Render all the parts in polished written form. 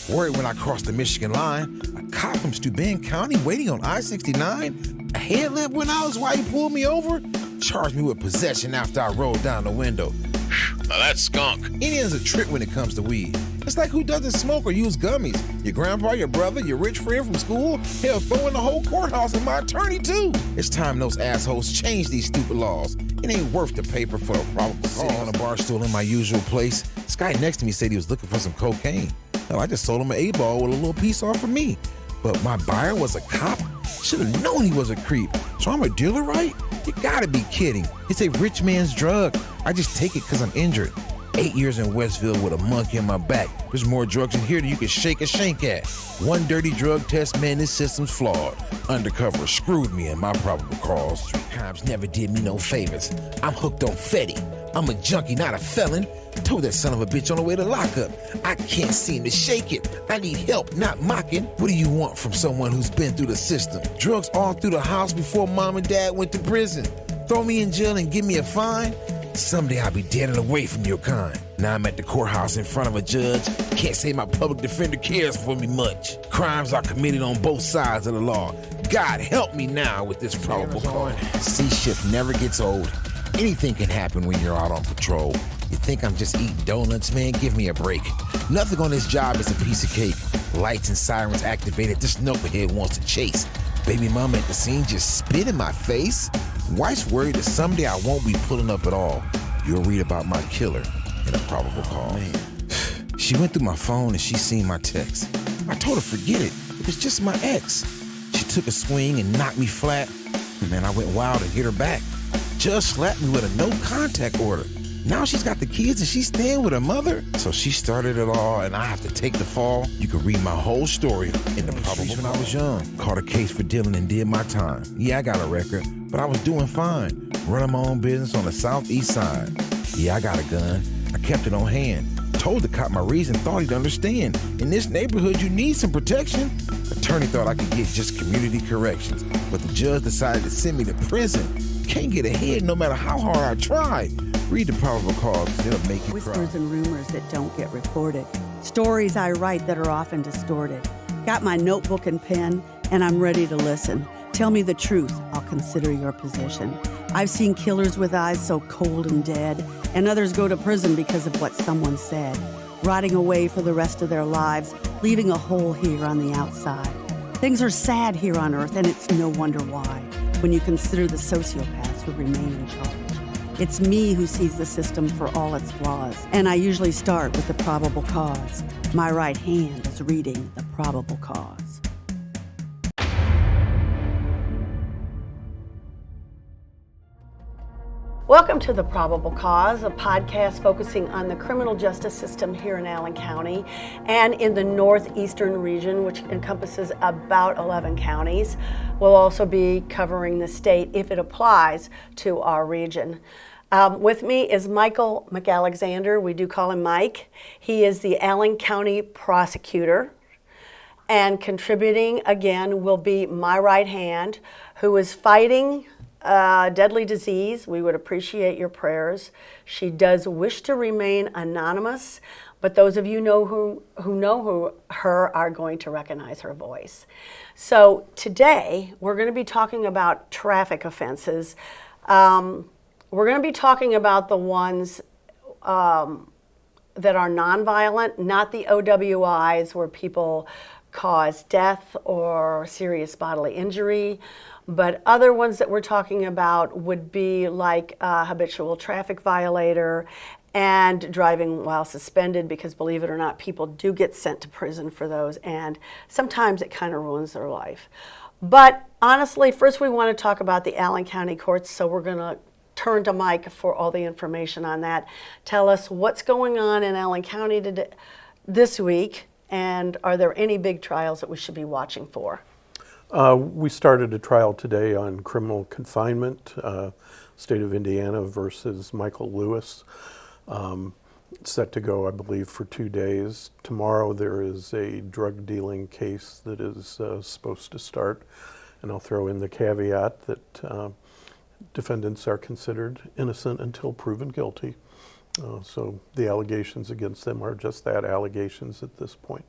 Worried when I crossed the Michigan line, a cop from Steuben County waiting on I-69. A headlamp went out while he pulled me over. Charged me with possession after I rolled down the window. Now that's skunk. Indians a trip when it comes to weed. It's like who doesn't smoke or use gummies? Your grandpa, your brother, your rich friend from school? Hell, throw in the whole courthouse and my attorney too. It's time those assholes change these stupid laws. It ain't worth the paper for a probable cause. Sitting on a bar stool in my usual place, this guy next to me said he was looking for some cocaine. Hell, I just sold him an 8-ball with a little piece off for me. But my buyer was a cop? Should've known he was a creep. So I'm a dealer, right? You gotta be kidding. It's a rich man's drug. I just take it because I'm injured. 8 years in Westville with a monkey on my back. There's more drugs in here than you can shake a shank at. One dirty drug test, man, this system's flawed. Undercover screwed me in my probable cause. Street crimes never did me no favors. I'm hooked on Fetty. I'm a junkie, not a felon. Told that son of a bitch on the way to lockup. I can't seem to shake it. I need help, not mocking. What do you want from someone who's been through the system? Drugs all through the house before mom and dad went to prison. Throw me in jail and give me a fine? Someday I'll be dead and away from your kind. Now I'm at the courthouse in front of a judge. Can't say my public defender cares for me much. Crimes are committed on both sides of the law. God help me now with this probable cause. C-shift never gets old. Anything can happen when you're out on patrol. You think I'm just eating donuts, man? Give me a break. Nothing on this job is a piece of cake. Lights and sirens activated. This knucklehead wants to chase. Baby mama at the scene just spit in my face. Wife's worried that someday I won't be pulling up at all. You'll read about my killer in a probable cause. Man. She went through my phone and she seen my text. I told her forget it. It was just my ex. She took a swing and knocked me flat. Man, I went wild to get her back. Judge slapped me with a no contact order. Now she's got the kids and she's staying with her mother. So she started it all and I have to take the fall. You can read my whole story in the probable cause. When I was young, caught a case for dealing and did my time. Yeah, I got a record, but I was doing fine. Running my own business on the southeast side. Yeah, I got a gun. I kept it on hand. Told the cop my reason, thought he'd understand. In this neighborhood, you need some protection. Attorney thought I could get just community corrections, but the judge decided to send me to prison. Can't get ahead no matter how hard I try. Read the probable cause, it'll make you Whispers cry. and rumors that don't get reported. Stories I write that are often distorted. Got my notebook and pen, and I'm ready to listen. Tell me the truth, I'll consider your position. I've seen killers with eyes so cold and dead, and others go to prison because of what someone said, rotting away for the rest of their lives, leaving a hole here on the outside. Things are sad here on Earth, and it's no wonder why, when you consider the sociopaths who remain in charge. It's me who sees the system for all its flaws, and I usually start with the probable cause. My right hand is reading the probable cause. Welcome to The Probable Cause, a podcast focusing on the criminal justice system here in Allen County and in the northeastern region, which encompasses about 11 counties. We'll also be covering the state if it applies to our region. With me is Michael McAlexander. We do call him Mike. He is the Allen County Prosecutor. And contributing again will be my right hand, who is fighting deadly disease. We would appreciate your prayers. She does wish to remain anonymous, but those of you who know her are going to recognize her voice. So today we're going to be talking about traffic offenses. We're going to be talking about the ones that are nonviolent, not the OWIs where people cause death or serious bodily injury. But other ones that we're talking about would be like habitual traffic violator and driving while suspended, because believe it or not, people do get sent to prison for those, and sometimes it kind of ruins their life. But honestly, first we want to talk about the Allen County courts, so we're going to turn to Mike for all the information on that. Tell us what's going on in Allen County today, this week, and are there any big trials that we should be watching for? We started a trial today on criminal confinement, state of Indiana versus Michael Lewis. Set to go, I believe, for 2 days. Tomorrow there is a drug dealing case that is supposed to start, and I'll throw in the caveat that defendants are considered innocent until proven guilty. So the allegations against them are just that, allegations at this point.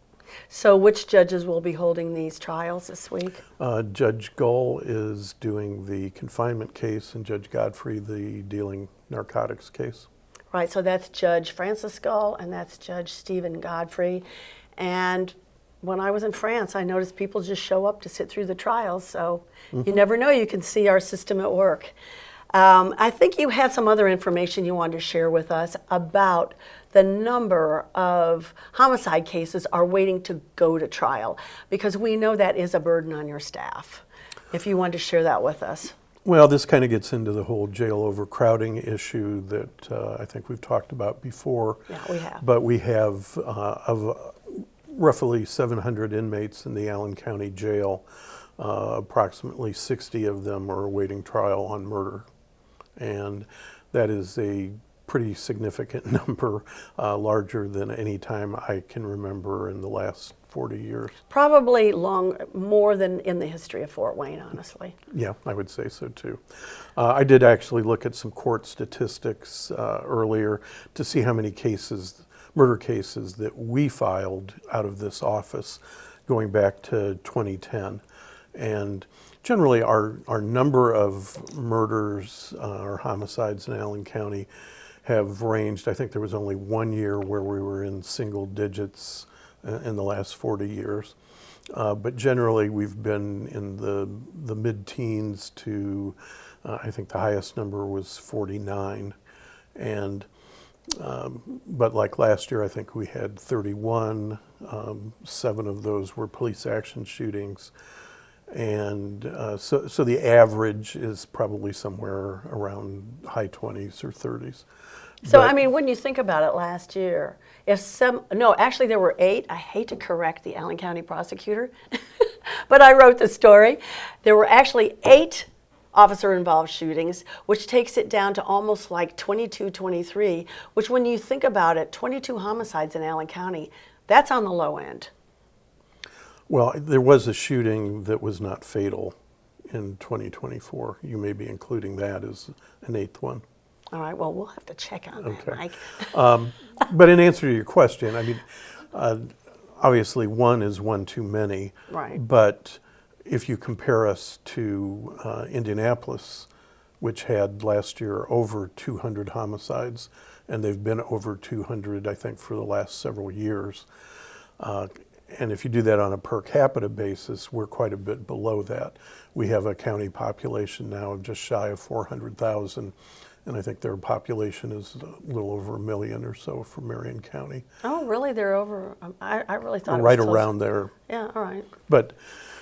So which judges will be holding these trials this week? Judge Gull is doing the confinement case, and Judge Godfrey the dealing narcotics case. Right, so that's Judge Francis Gull and that's Judge Stephen Godfrey. And when I was in France, I noticed people just show up to sit through the trials, so you never know, you can see our system at work. I think you had some other information you wanted to share with us about the number of homicide cases are waiting to go to trial, because we know that is a burden on your staff. If you wanted to share that with us. Well, this kind of gets into the whole jail overcrowding issue that I think we've talked about before. Yeah, we have. But we have of roughly 700 inmates in the Allen County Jail, approximately 60 of them are awaiting trial on murder. And that is a pretty significant number, larger than any time I can remember in the last 40 years. Probably more than in the history of Fort Wayne, honestly. Yeah, I would say so too. I did actually look at some court statistics earlier to see how many murder cases that we filed out of this office going back to 2010. And generally our number of murders or homicides in Allen County have ranged. I think there was only 1 year where we were in single digits in the last 40 years. But generally we've been in the mid-teens to, I think the highest number was 49. And but like last year, I think we had 31. 7 of those were police action shootings. And so the average is probably somewhere around high 20s or 30s. So, I mean, when you think about it last year, actually there were 8. I hate to correct the Allen County Prosecutor, but I wrote the story. There were actually 8 officer-involved shootings, which takes it down to almost like 22, 23, which when you think about it, 22 homicides in Allen County, that's on the low end. Well, there was a shooting that was not fatal in 2024. You may be including that as an 8th one. All right, well, we'll have to check on that, Mike. But in answer to your question, I mean, obviously 1 is 1 too many. Right. But if you compare us to Indianapolis, which had last year over 200 homicides, and they've been over 200, I think, for the last several years. And if you do that on a per capita basis, we're quite a bit below that. We have a county population now of just shy of 400,000, and I think their population is a little over 1 million or so for Marion County. Oh, really? They're over? I really thought right it was around there. Yeah, all right. But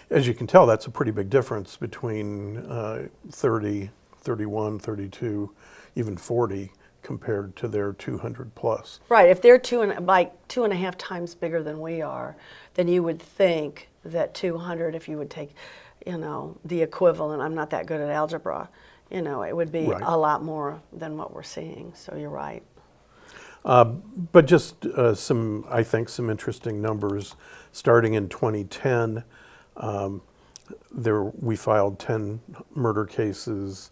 as you can tell, that's a pretty big difference between 30, 31, 32, even 40 compared to their 200 plus. Right, if they're 2.5 times bigger than we are, then you would think that 200, if you would take, the equivalent, I'm not that good at algebra, it would be a lot more than what we're seeing, so you're right. But just some interesting numbers. Starting in 2010, we filed 10 murder cases,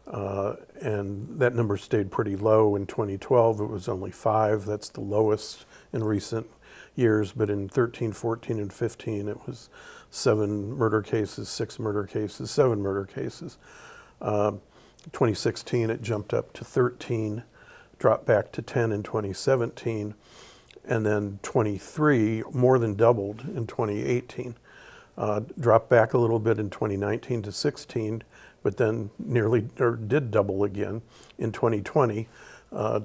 and that number stayed pretty low. In 2012, it was only 5. That's the lowest in recent years. But in 13, 14, and 15, it was 7 murder cases, 6 murder cases, 7 murder cases. 2016, it jumped up to 13, dropped back to 10 in 2017, and then 23 more than doubled in 2018. Dropped back a little bit in 2019 to 16, but then did double again in 2020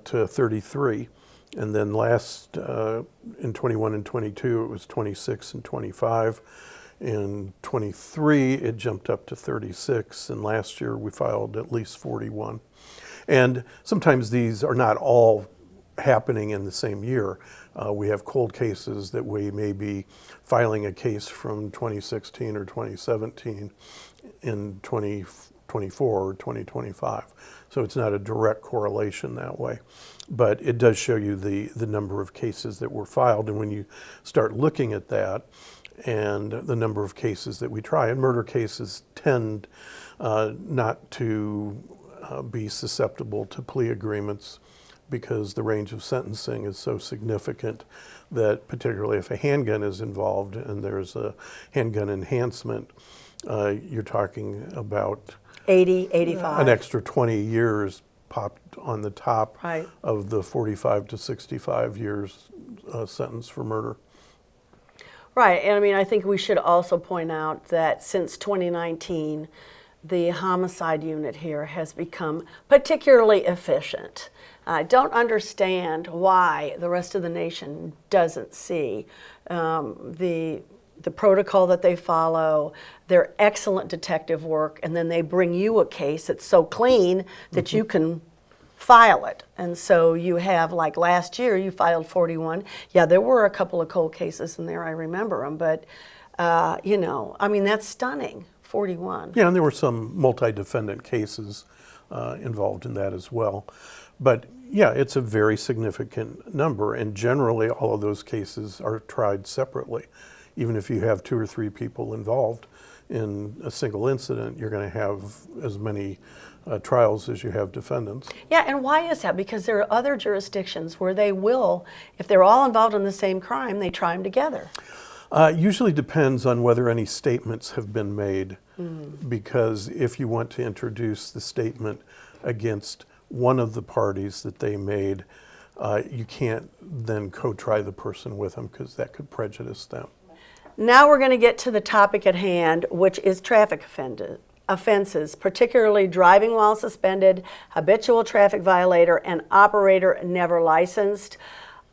to 33. And then in 21 and 22, it was 26 and 25. In 23, it jumped up to 36, and last year we filed at least 41. And sometimes these are not all happening in the same year. We have cold cases that we may be filing a case from 2016 or 2017 in 2024 or 2025. So it's not a direct correlation that way. But it does show you the number of cases that were filed. And when you start looking at that and the number of cases that we try, and murder cases tend not to be susceptible to plea agreements, because the range of sentencing is so significant that particularly if a handgun is involved and there's a handgun enhancement, you're talking about 80, 85. an extra 20 years popped on the top Right. of the 45 to 65 years sentence for murder. Right, and I mean, I think we should also point out that since 2019, the homicide unit here has become particularly efficient. I don't understand why the rest of the nation doesn't see the protocol that they follow, their excellent detective work, and then they bring you a case that's so clean that you can file it. And so you have, like last year, you filed 41. Yeah, there were a couple of cold cases in there, I remember them, but you know, I mean, that's stunning, 41. Yeah, and there were some multi-defendant cases involved in that as well. But yeah, it's a very significant number, and generally all of those cases are tried separately. Even if you have 2 or 3 people involved in a single incident, you're going to have as many trials as you have defendants. Yeah, and why is that? Because there are other jurisdictions where they will, if they're all involved in the same crime, they try them together. Usually depends on whether any statements have been made, because if you want to introduce the statement against one of the parties that they made, you can't then co-try the person with them because that could prejudice them. Now we're going to get to the topic at hand, which is traffic offenses, particularly driving while suspended, habitual traffic violator, and operator never licensed.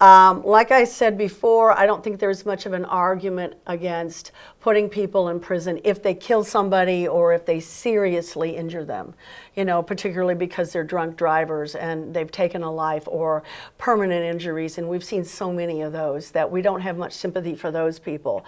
Like I said before, I don't think there's much of an argument against putting people in prison if they kill somebody or if they seriously injure them, you know, particularly because they're drunk drivers and they've taken a life or permanent injuries. And we've seen so many of those that we don't have much sympathy for those people.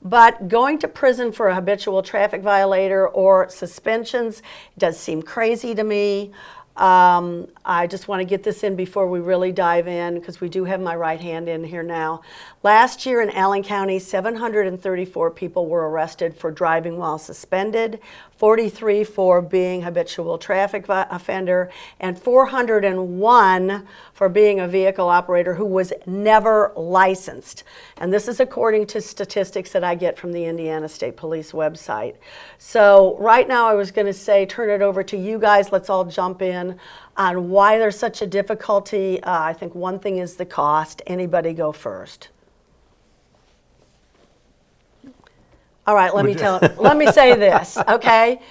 But going to prison for a habitual traffic violator or suspensions does seem crazy to me. I just want to get this in before we really dive in, because we do have my right hand in here now. Last year in Allen County, 734 people were arrested for driving while suspended, 43 for being habitual traffic offender, and 401 for being a vehicle operator who was never licensed. And this is according to statistics that I get from the Indiana State Police website. So right now I was going to say, turn it over to you guys. Let's all jump in on why there's such a difficulty. I think one thing is the cost. Anybody go first? All right, let me say this, okay?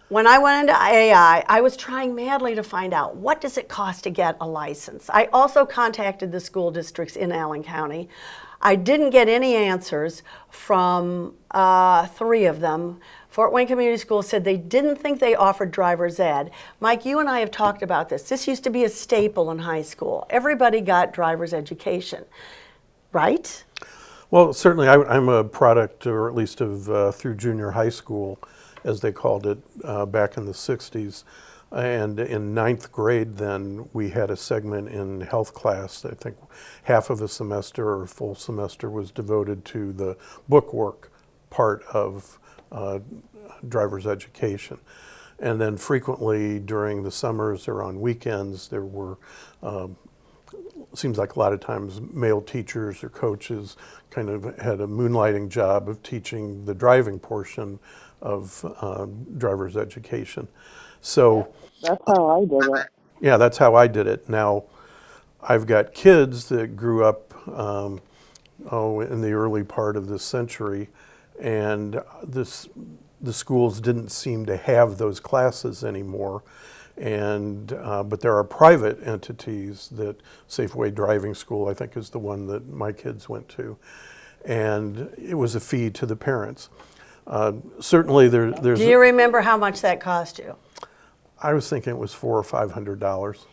When I went into AI, I was trying madly to find out what does it cost to get a license. I also contacted the school districts in Allen County. I didn't get any answers from 3 of them. Fort Wayne Community Schools said they didn't think they offered driver's ed. Mike, you and I have talked about this. This used to be a staple in high school. Everybody got driver's education, right? Well, certainly I'm a product, or at least of through junior high school, as they called it back in the 60s. And in 9th grade then, we had a segment in health class. I think half of a semester or a full semester was devoted to the bookwork part of driver's education. And then frequently during the summers or on weekends, there were seems like a lot of times male teachers or coaches kind of had a moonlighting job of teaching the driving portion of driver's education. So that's how I did it. Yeah, that's how I did it. Now, I've got kids that grew up in the early part of this century, and the schools didn't seem to have those classes anymore. And but there are private entities that Safeway Driving School, I think, is the one that my kids went to, and it was a fee to the parents. Certainly, there's. Do you remember how much that cost you? I was thinking it was $400 or $500.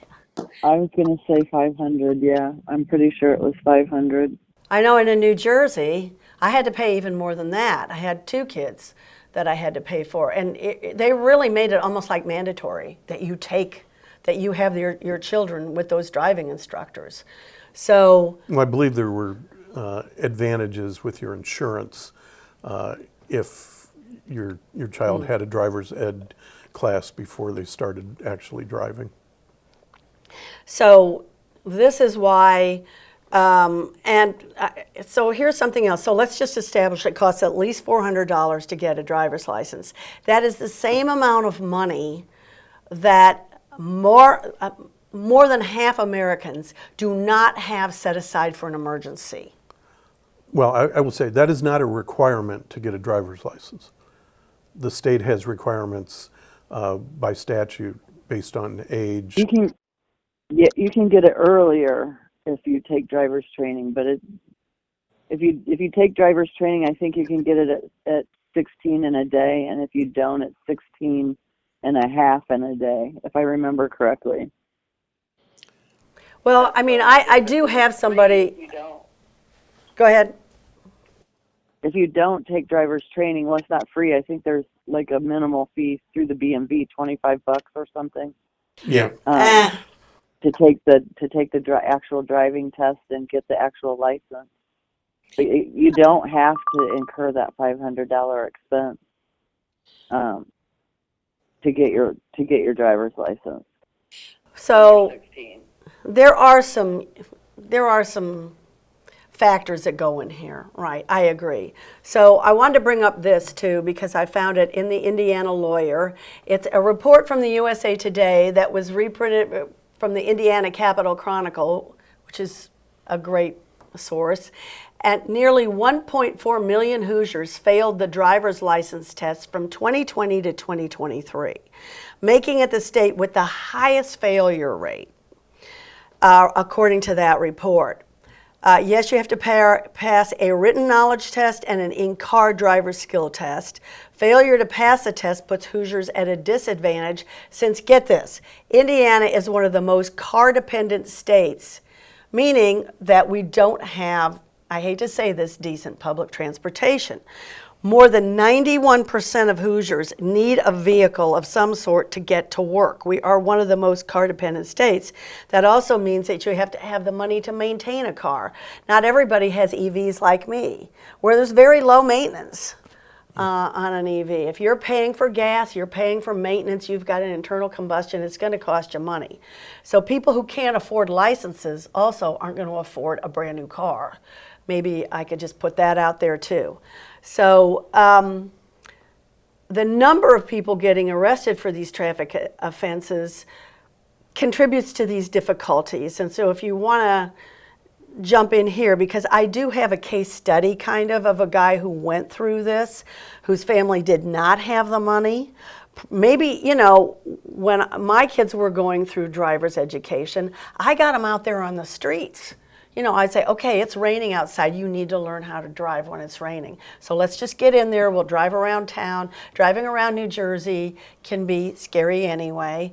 I was going to say 500. Yeah, I'm pretty sure it was 500. I know in New Jersey, I had to pay even more than that. I had 2 kids that I had to pay for, and they really made it almost like mandatory that you have your children with those driving instructors. So well, I believe there were advantages with your insurance if your child had a driver's ed class before they started actually driving. So this is why, so here's something else. So let's just establish it costs at least $400 to get a driver's license. That is the same amount of money that more than half Americans do not have set aside for an emergency. Well, I will say that is not a requirement to get a driver's license. The state has requirements by statute based on age. You can get it earlier if you take driver's training, but if you take driver's training, I think you can get it at 16 in a day, and if you don't, it's 16 and a half in a day, if I remember correctly. Well, I mean, I do have somebody. Go ahead. If you don't take driver's training, well, it's not free. I think there's like a minimal fee through the BMV, $25 or something. Yeah. To take the actual driving test and get the actual license. But you don't have to incur that $500 expense to get your driver's license. So there are some factors that go in here, right? I agree. So I wanted to bring up this too because I found it in the Indiana Lawyer. It's a report from the USA Today that was reprinted from the Indiana Capital Chronicle, which is a great source. And nearly 1.4 million Hoosiers failed the driver's license test from 2020 to 2023, making it the state with the highest failure rate, according to that report. Yes, you have to pass a written knowledge test and an in-car driver's skill test. Failure to pass the test puts Hoosiers at a disadvantage since, get this, Indiana is one of the most car-dependent states, meaning that we don't have, I hate to say this, decent public transportation. More than 91% of Hoosiers need a vehicle of some sort to get to work. We are one of the most car-dependent states. That also means that you have to have the money to maintain a car. Not everybody has EVs like me, where there's very low maintenance on an EV. If you're paying for gas, you're paying for maintenance, you've got an internal combustion, it's going to cost you money. So people who can't afford licenses also aren't going to afford a brand new car. Maybe I could just put that out there too. So the number of people getting arrested for these traffic offenses contributes to these difficulties. And so if you want to jump in here, because I do have a case study kind of a guy who went through this, whose family did not have the money. Maybe, you know, when my kids were going through driver's education, I got them out there on the streets. You know, I'd say, okay, it's raining outside. You need to learn how to drive when it's raining. So let's just get in there. We'll drive around town. Driving around New Jersey can be scary anyway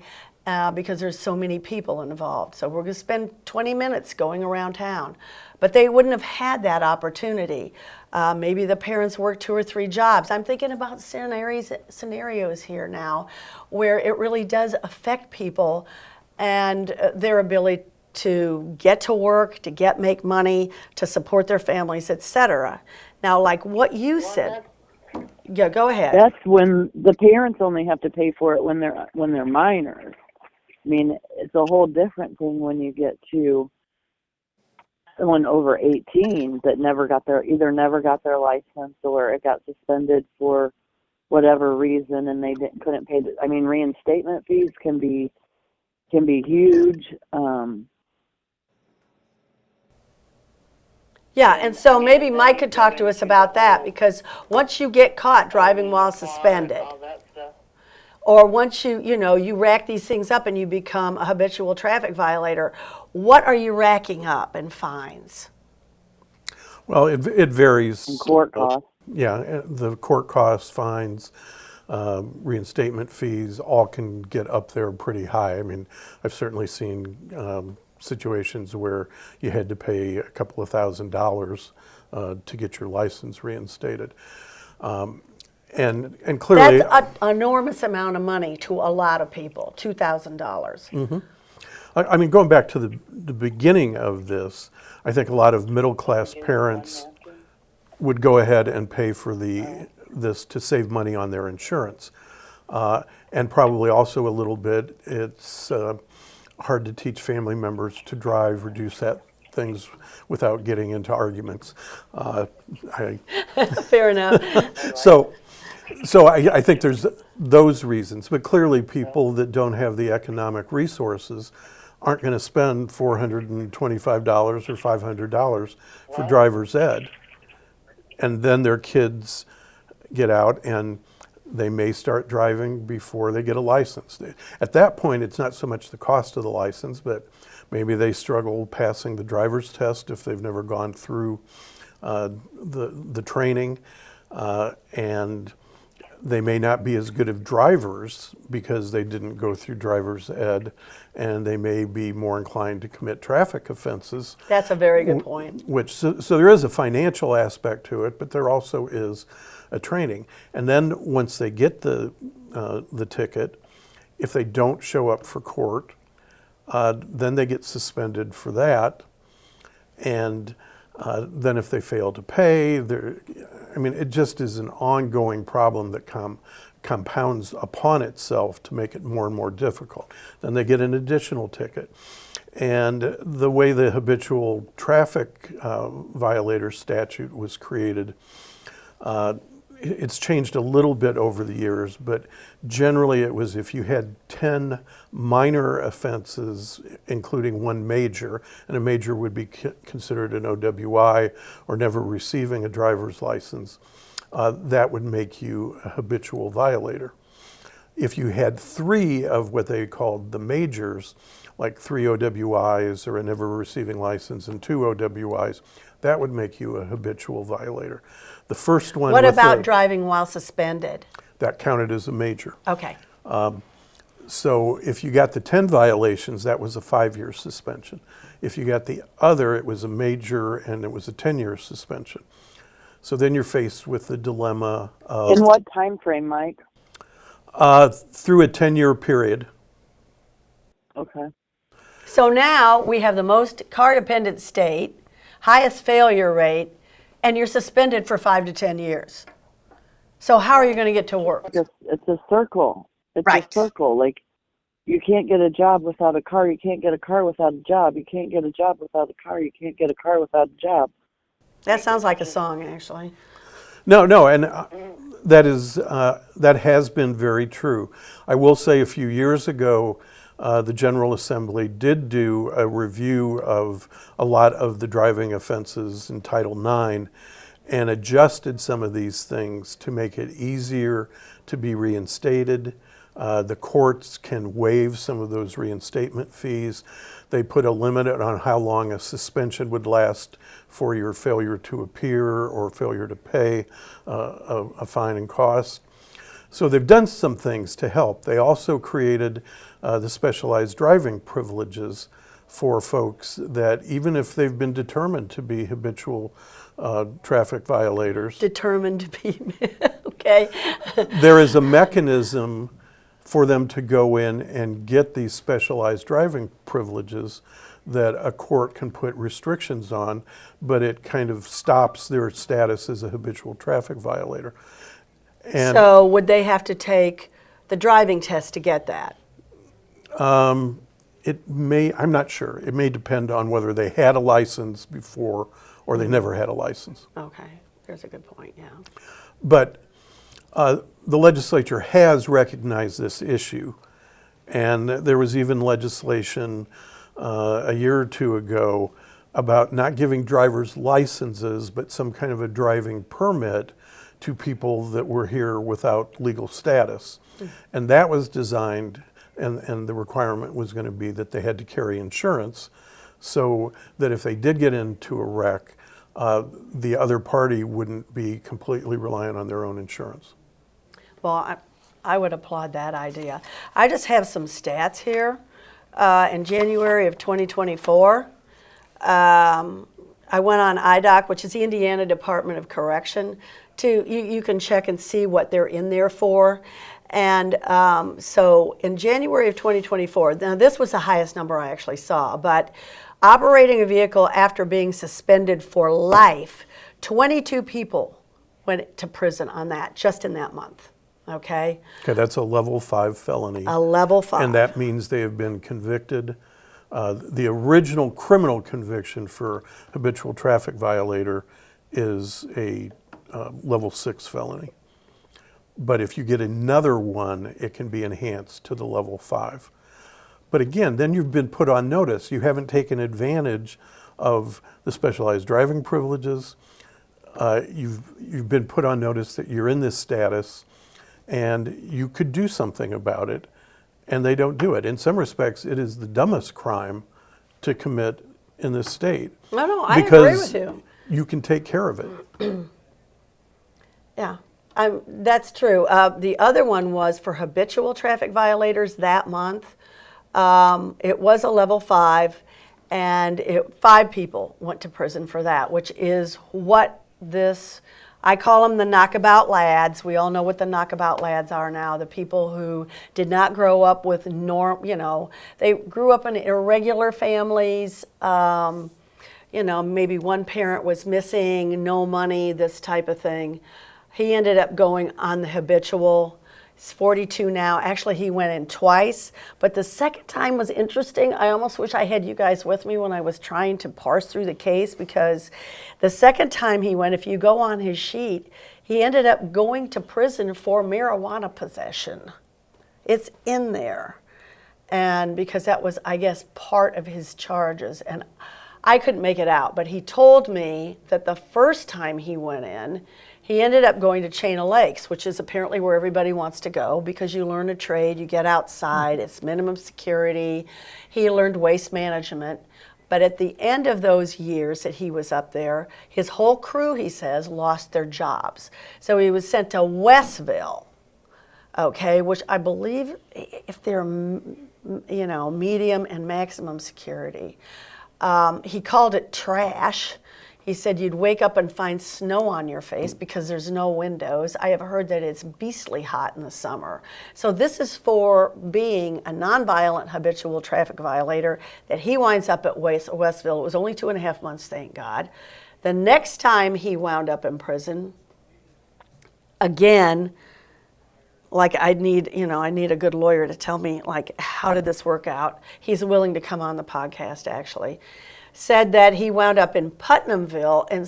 because there's so many people involved. So we're going to spend 20 minutes going around town. But they wouldn't have had that opportunity. Maybe the parents work 2 or 3 jobs. I'm thinking about scenarios here now where it really does affect people and their ability to get to work, to make money, to support their families, etc. Now, like what you said, yeah, go ahead. That's when the parents only have to pay for it when they're minors. I mean, it's a whole different thing when you get to someone over 18 that never got their license or it got suspended for whatever reason and they couldn't pay. I mean, reinstatement fees can be huge. Yeah, and so maybe Mike could talk to us about that, because once you get caught driving while suspended, or once you rack these things up and you become a habitual traffic violator, what are you racking up in fines? Well, it varies. And court costs. Yeah, the court costs, fines, reinstatement fees, all can get up there pretty high. I mean, I've certainly seen situations where you had to pay a couple of $1,000s to get your license reinstated. And clearly... That's an enormous amount of money to a lot of people, $2,000. Mm-hmm. I mean, going back to the beginning of this, I think a lot of middle-class parents would go ahead and pay for this to save money on their insurance. And probably also a little bit, it's hard to teach family members to drive or do things without getting into arguments. Fair enough. So I think there's those reasons, but clearly people that don't have the economic resources aren't going to spend $425 or $500 for driver's ed. And then their kids get out and they may start driving before they get a license. At that point, it's not so much the cost of the license, but maybe they struggle passing the driver's test if they've never gone through the training, and they may not be as good of drivers because they didn't go through driver's ed, and they may be more inclined to commit traffic offenses. That's a very good point. So there is a financial aspect to it, but there also is a training. And then once they get the ticket, if they don't show up for court, then they get suspended for that. And then if they fail to pay, it just is an ongoing problem that compounds upon itself to make it more and more difficult. Then they get an additional ticket. And the way the Habitual Traffic Violator statute was created, it's changed a little bit over the years, but generally it was if you had 10 minor offenses, including one major, and a major would be considered an OWI or never receiving a driver's license, that would make you a habitual violator. If you had 3 of what they called the majors, like 3 OWIs or a never receiving license and 2 OWIs, that would make you a habitual violator. The first one. What about driving while suspended? That counted as a major. Okay. So if you got the 10 violations, that was a 5-year suspension. If you got the other, it was a major and it was a 10-year suspension. So then you're faced with the dilemma of. In what time frame, Mike? Through a 10-year period. Okay. So now we have the most car-dependent state, highest failure rate, and you're suspended for 5 to 10 years. So how are you going to get to work? It's a circle. It's Right. a circle. Like, you can't get a job without a car. You can't get a car without a job. You can't get a job without a car. You can't get a car without a job. That sounds like a song, actually. No, and that has been very true. I will say a few years ago, the General Assembly did do a review of a lot of the driving offenses in Title IX and adjusted some of these things to make it easier to be reinstated. The courts can waive some of those reinstatement fees. They put a limit on how long a suspension would last for your failure to appear or failure to pay a fine and cost. So they've done some things to help. They also created the specialized driving privileges for folks that even if they've been determined to be habitual traffic violators. Determined to be, okay. There is a mechanism for them to go in and get these specialized driving privileges that a court can put restrictions on, but it kind of stops their status as a habitual traffic violator. And so would they have to take the driving test to get that? it may, I'm not sure. It may depend on whether they had a license before or they never had a license. Okay, there's a good point, yeah. But the legislature has recognized this issue, and there was even legislation a year or two ago about not giving drivers licenses, but some kind of a driving permit to people that were here without legal status. And that was designed, and the requirement was going to be that they had to carry insurance, so that if they did get into a wreck, the other party wouldn't be completely reliant on their own insurance. Well, I would applaud that idea. I just have some stats here. In January of 2024, I went on IDOC, which is the Indiana Department of Correction. You can check and see what they're in there for. And so in January of 2024, now this was the highest number I actually saw, but operating a vehicle after being suspended for life, 22 people went to prison on that, just in that month. Okay, that's a level 5 felony. A level 5. And that means they have been convicted The original criminal conviction for habitual traffic violator is a level 6 felony. But if you get another one, it can be enhanced to the level 5. But again, then you've been put on notice. You haven't taken advantage of the specialized driving privileges. You've been put on notice that you're in this status and you could do something about it, and they don't do it. In some respects, it is the dumbest crime to commit in this state. No, I agree with you. Because you can take care of it. Yeah, that's true. The other one was for habitual traffic violators that month. It was a level 5, and 5 people went to prison for that, which is what I call them the knockabout lads. We all know what the knockabout lads are now. The people who did not grow up with they grew up in irregular families. Maybe one parent was missing, no money, this type of thing. He ended up going on the habitual. He's 42 now. Actually, he went in twice, but the second time was interesting. I almost wish I had you guys with me when I was trying to parse through the case, because the second time he went, if you go on his sheet, he ended up going to prison for marijuana possession. It's in there. And because that was, I guess, part of his charges. And I couldn't make it out, but he told me that the first time he went in, he ended up going to Chain of Lakes, which is apparently where everybody wants to go because you learn a trade, you get outside, it's minimum security. He learned waste management. But at the end of those years that he was up there, his whole crew, he says, lost their jobs. So he was sent to Westville, okay, which I believe if they're, medium and maximum security. He called it trash. He said you'd wake up and find snow on your face because there's no windows. I have heard that it's beastly hot in the summer. So this is for being a nonviolent habitual traffic violator that he winds up at Westville. It was only 2.5 months, thank God. The next time he wound up in prison, again, like I need a good lawyer to tell me, like, how did this work out? He's willing to come on the podcast, actually. Said that he wound up in Putnamville and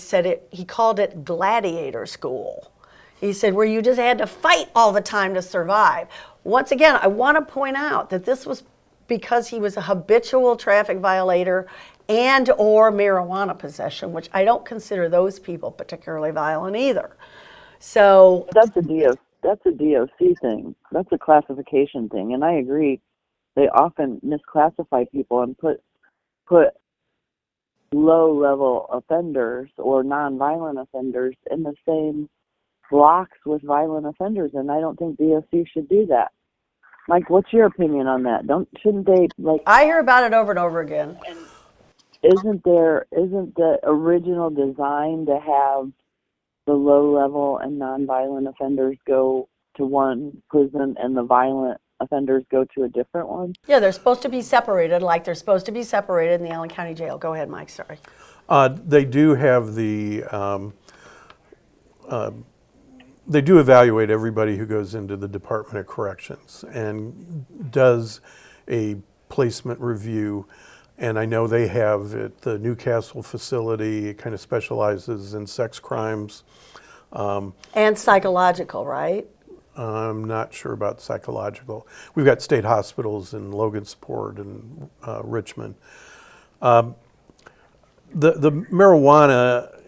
he called it gladiator school. He said where you just had to fight all the time to survive. Once again, I want to point out that this was because he was a habitual traffic violator and or marijuana possession, which I don't consider those people particularly violent either. So that's a DOC thing. That's a classification thing, and I agree. They often misclassify people and put low-level offenders or non-violent offenders in the same blocks with violent offenders, and I don't think DOC should do that. Mike, what's your opinion on that? Shouldn't they, like? I hear about it over and over again. Isn't the original design to have the low-level and non-violent offenders go to one prison and the violent offenders go to a different one? Yeah, they're supposed to be separated, like they're supposed to be separated in the Allen County Jail. Go ahead, Mike, sorry. They do have they do evaluate everybody who goes into the Department of Corrections and does a placement review. And I know they have at the Newcastle facility, it kind of specializes in sex crimes. And psychological, right? I'm not sure about psychological. We've got state hospitals in Logansport and Richmond. The marijuana,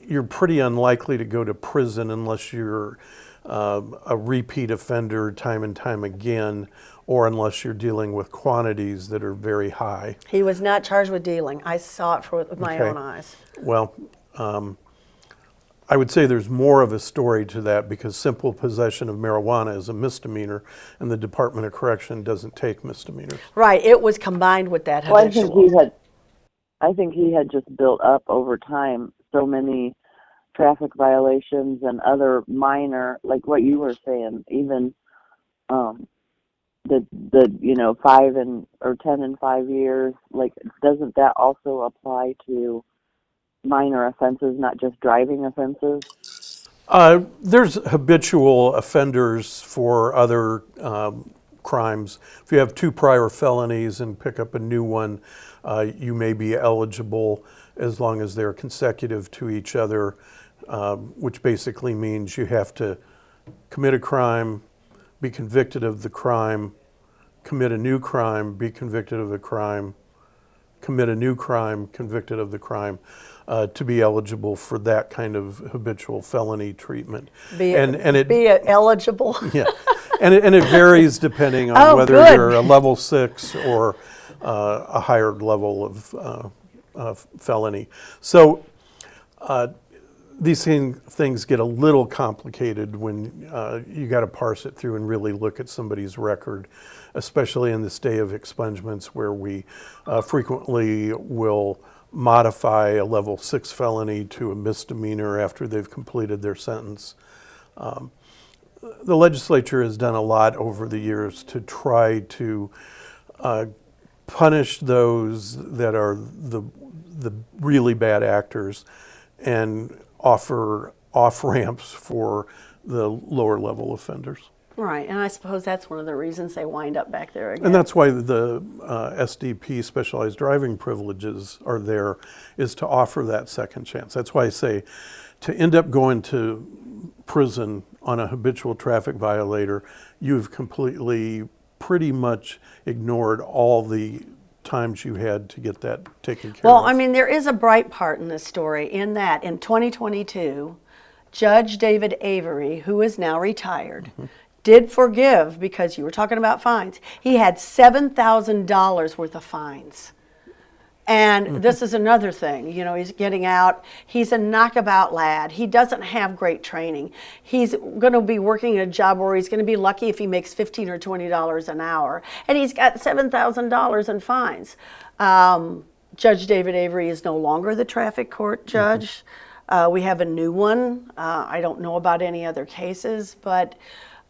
you're pretty unlikely to go to prison unless you're a repeat offender time and time again, or unless you're dealing with quantities that are very high. He was not charged with dealing. I saw it with my own eyes. Well, I would say there's more of a story to that because simple possession of marijuana is a misdemeanor, and the Department of Correction doesn't take misdemeanors. Right. It was combined with that habitual. Well, I think he had just built up over time so many traffic violations and other minor, like what you were saying, even the 5 or 10 and 5 years. Like, doesn't that also apply to minor offenses, not just driving offenses? There's habitual offenders for other crimes. If you have 2 prior felonies and pick up a new one, you may be eligible as long as they're consecutive to each other, which basically means you have to commit a crime, be convicted of the crime, commit a new crime, be convicted of the crime, commit a new crime, convicted of the crime, to be eligible for that kind of habitual felony treatment. Be eligible. Yeah, and it varies depending on whether you're a level 6 or a higher level of felony. So these things get a little complicated when you got to parse it through and really look at somebody's record, especially in this day of expungements where we frequently will modify a level 6 felony to a misdemeanor after they've completed their sentence. The legislature has done a lot over the years to try to punish those that are the really bad actors and offer off-ramps for the lower level offenders. Right, and I suppose that's one of the reasons they wind up back there again. And that's why the SDP, specialized driving privileges, are there, is to offer that second chance. That's why I say to end up going to prison on a habitual traffic violator, you've completely pretty much ignored all the times you had to get that taken care of. Well, I mean, there is a bright part in this story in that in 2022, Judge David Avery, who is now retired, did forgive, because you were talking about fines. He had $7,000 worth of fines. And this is another thing, you know, he's getting out. He's a knockabout lad. He doesn't have great training. He's going to be working a job where he's going to be lucky if he makes $15 or $20 an hour. And he's got $7,000 in fines. Judge David Avery is no longer the traffic court judge. We have a new one. I don't know about any other cases, but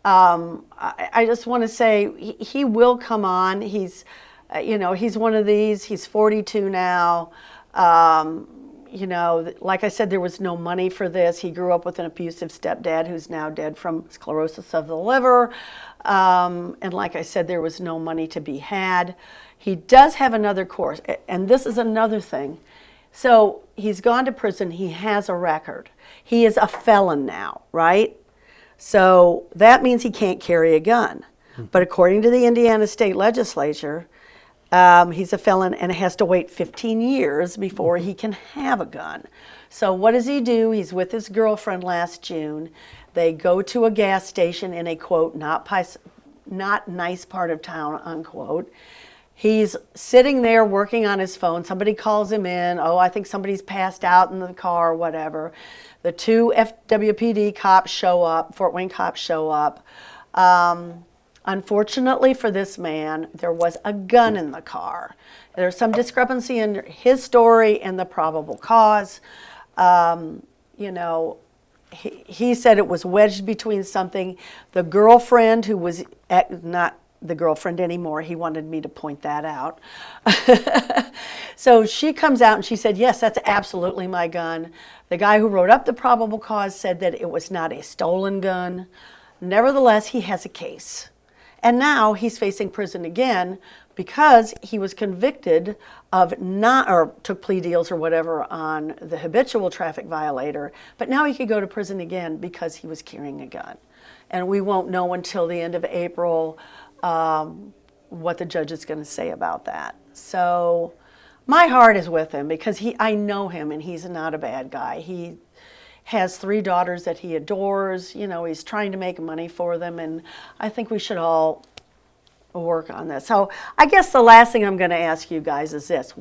I just want to say he will come on. He's one of these. He's 42 now. Like I said, there was no money for this. He grew up with an abusive stepdad who's now dead from sclerosis of the liver. And like I said, there was no money to be had. He does have another course, and this is another thing. So he's gone to prison. He has a record. He is a felon now, right? So that means he can't carry a gun. But according to the Indiana State Legislature, he's a felon and has to wait 15 years before he can have a gun. So what does he do? He's with his girlfriend last June. They go to a gas station in a, quote, not nice part of town, unquote. He's sitting there working on his phone. Somebody calls him in. Oh, I think somebody's passed out in the car or whatever. The 2 FWPD cops show up, Fort Wayne cops show up. Unfortunately for this man, there was a gun in the car. There's some discrepancy in his story and the probable cause. He said it was wedged between something. The girlfriend, who was not the girlfriend anymore, he wanted me to point that out. So she comes out and she said, yes, that's absolutely my gun. The guy who wrote up the probable cause said that it was not a stolen gun. Nevertheless, he has a case. And now he's facing prison again because he was convicted of took plea deals or whatever on the habitual traffic violator. But now he could go to prison again because he was carrying a gun. And we won't know until the end of April what the judge is going to say about that. So my heart is with him because I know him and he's not a bad guy. He has 3 daughters that he adores. You know, he's trying to make money for them, and I think we should all work on this. So I guess the last thing I'm going to ask you guys is this.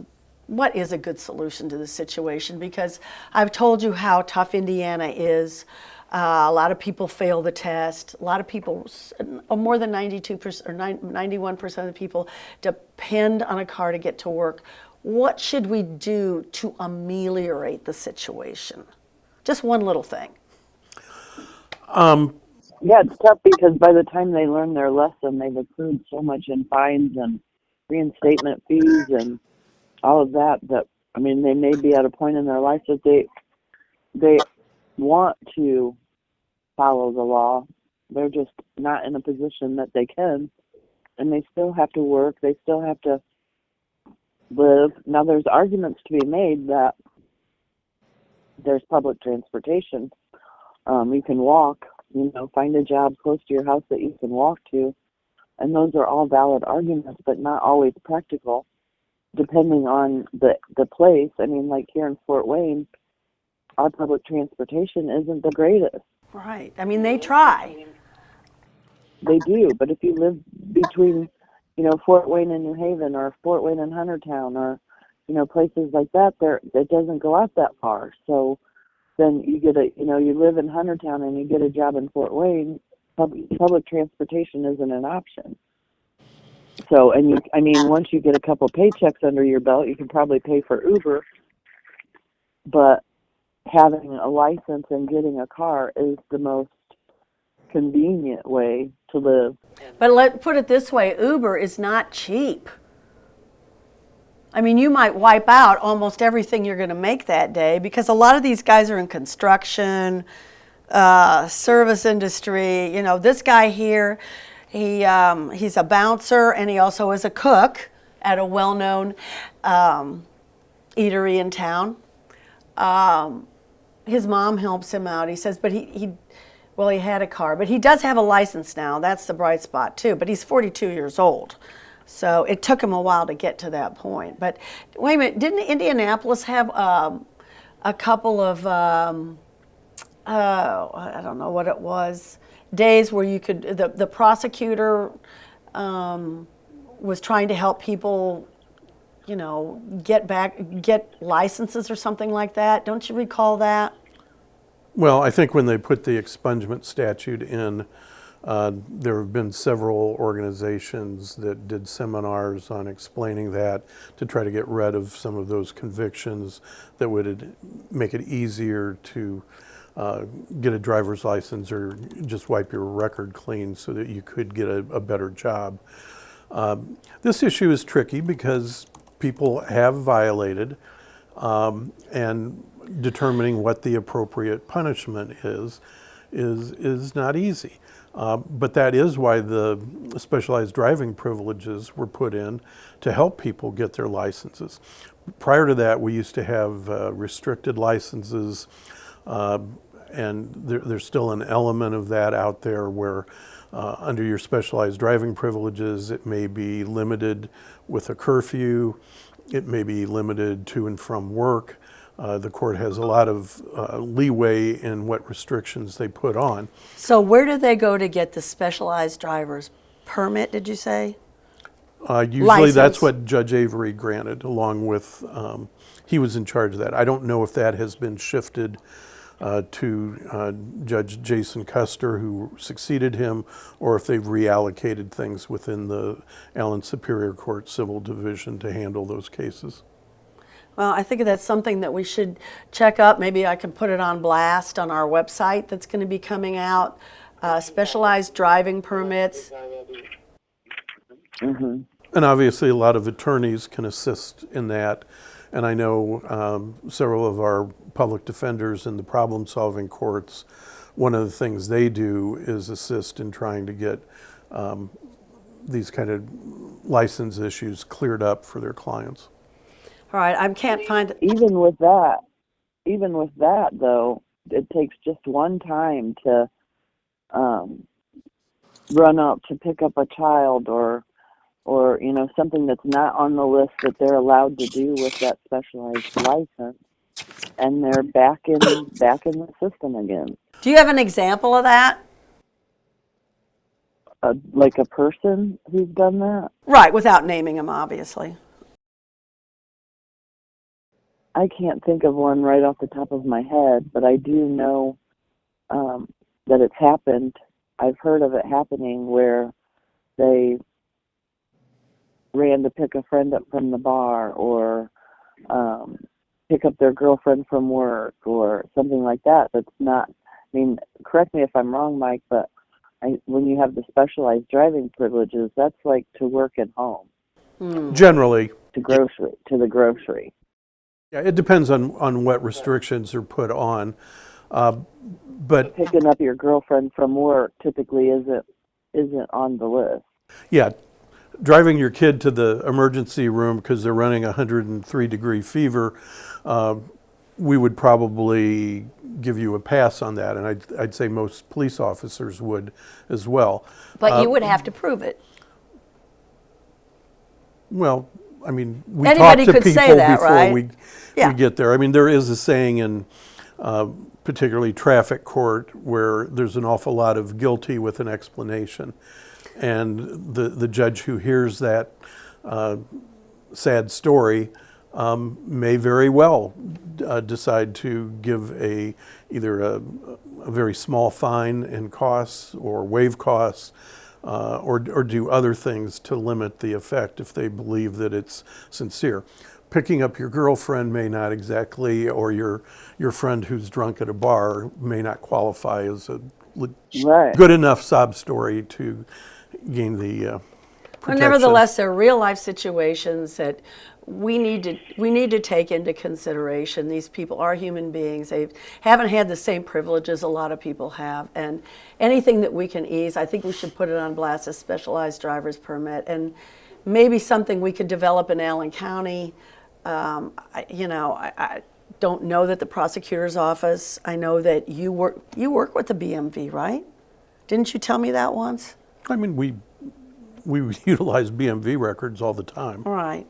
What is a good solution to this situation? Because I've told you how tough Indiana is. A lot of people fail the test. A lot of people, more than 92% or 91% of the people depend on a car to get to work. What should we do to ameliorate the situation? Just one little thing. Yeah, it's tough because by the time they learn their lesson, they've accrued so much in fines and reinstatement fees and all of that. That, I mean, they may be at a point in their life that they want to follow the law. They're just not in a position that they can. and they still have to work. They still have to live. Now, there's arguments to be made that there's public transportation. You can walk, find a job close to your house that you can walk to. And those are all valid arguments, but not always practical, depending on the place. I mean, like here in Fort Wayne, our public transportation isn't the greatest. Right. I mean, they try. They do, but if you live between, Fort Wayne and New Haven, or Fort Wayne and Huntertown, or, places like that, it doesn't go out that far. So then you get you live in Huntertown and you get a job in Fort Wayne, public transportation isn't an option. So, once you get a couple paychecks under your belt, you can probably pay for Uber, but having a license and getting a car is the most convenient way to live. But let's put it this way, Uber is not cheap. I mean, you might wipe out almost everything you're going to make that day, because a lot of these guys are in construction, service industry. This guy here, he's a bouncer, and he also is a cook at a well-known eatery in town. His mom helps him out. He says, but he had a car, but he does have a license now. That's the bright spot too. But he's 42 years old, so it took him a while to get to that point. But wait a minute, didn't Indianapolis have a couple of I don't know what it was, days where you could the prosecutor was trying to help people, get licenses or something like that? Don't you recall that? Well, I think when they put the expungement statute in, there have been several organizations that did seminars on explaining that, to try to get rid of some of those convictions that would make it easier to get a driver's license or just wipe your record clean so that you could get a better job. This issue is tricky because people have violated, and determining what the appropriate punishment is not easy. But that is why the specialized driving privileges were put in, to help people get their licenses. Prior to that, we used to have restricted licenses, and there's still an element of that out there where under your specialized driving privileges, it may be limited with a curfew, it may be limited to and from work. The court has a lot of leeway in what restrictions they put on. So where do they go to get the specialized driver's permit, did you say? Usually License. That's what Judge Avery granted, along with, he was in charge of that. I don't know if that has been shifted to Judge Jason Custer, who succeeded him, or if they've reallocated things within the Allen Superior Court Civil Division to handle those cases. Well, I think that's something that we should check up. Maybe I can put it on blast on our website that's going to be coming out. Specialized driving permits. Mm-hmm. And obviously a lot of attorneys can assist in that. And I know several of our public defenders in the problem-solving courts, one of the things they do is assist in trying to get these kind of license issues cleared up for their clients. All right, I can't find. Even with that, though, it takes just one time to run out to pick up a child, or something that's not on the list that they're allowed to do with that specialized license, and they're back in the system again. Do you have an example of that? Like a person who's done that? Right, without naming them, obviously. I can't think of one right off the top of my head, but I do know that it's happened. I've heard of it happening where they ran to pick a friend up from the bar, or pick up their girlfriend from work, or something like that. That's not, correct me if I'm wrong, Mike, but when you have the specialized driving privileges, that's like to work at home. Generally. To the grocery. Yeah, it depends on what restrictions are put on. But picking up your girlfriend from work typically isn't on the list. Yeah, driving your kid to the emergency room because they're running 103-degree fever, we would probably give you a pass on that, and I'd say most police officers would as well. But you would have to prove it. Well, I mean, we Anybody talk to could people say that, before right? we Yeah. get there. I mean, there is a saying in particularly traffic court where there's an awful lot of guilty with an explanation. And the judge who hears that sad story may very well decide to give either a very small fine and costs or waive costs or do other things to limit the effect if they believe that it's sincere. Picking up your girlfriend may not exactly, or your friend who's drunk at a bar may not qualify as a good enough sob story to gain the protection. Nevertheless, there are real life situations that we need to take into consideration. These people are human beings. They haven't had the same privileges a lot of people have, and anything that we can ease, I think we should put it on blast, a specialized driver's permit, and maybe something we could develop in Allen County. I don't know that the prosecutor's office, I know that you work with the BMV, right? Didn't you tell me that once? I mean, we utilize BMV records all the time. Right.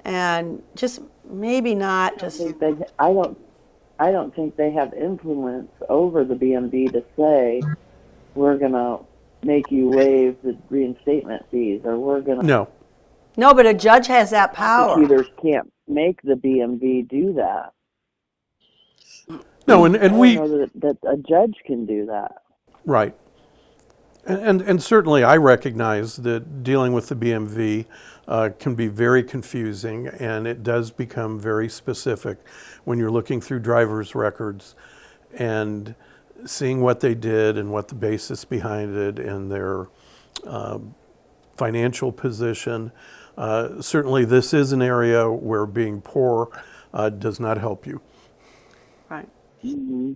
And just maybe not just... I don't think they have influence over the BMV to say, we're going to make you waive the reinstatement fees, or we're going to... No, but a judge has that power. Prosecutors can't make the BMV do that. No, and we... I don't know that a judge can do that. Right. And certainly I recognize that dealing with the BMV can be very confusing, and it does become very specific when you're looking through driver's records and seeing what they did and what the basis behind it and their financial position. Certainly this is an area where being poor does not help you. Right. Mm-hmm.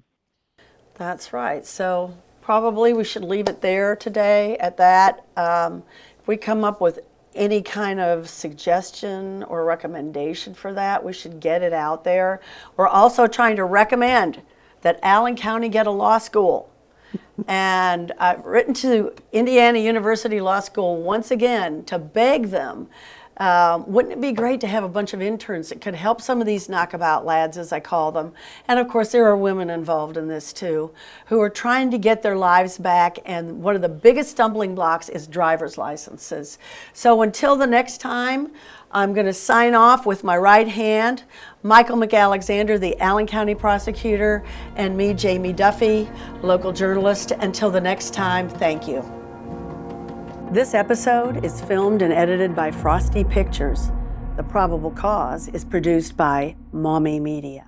That's right. So probably we should leave it there today at that. If we come up with any kind of suggestion or recommendation for that, we should get it out there. We're also trying to recommend that Allen County get a law school. And I've written to Indiana University Law School once again to beg them, wouldn't it be great to have a bunch of interns that could help some of these knockabout lads, as I call them? And of course there are women involved in this too, who are trying to get their lives back, and one of the biggest stumbling blocks is driver's licenses. So until the next time, I'm going to sign off with my right hand, Michael McAlexander, the Allen County prosecutor, and me, Jamie Duffy, local journalist. Until the next time, thank you. This episode is filmed and edited by Frosty Pictures. The Probable Cause is produced by Maumee Media.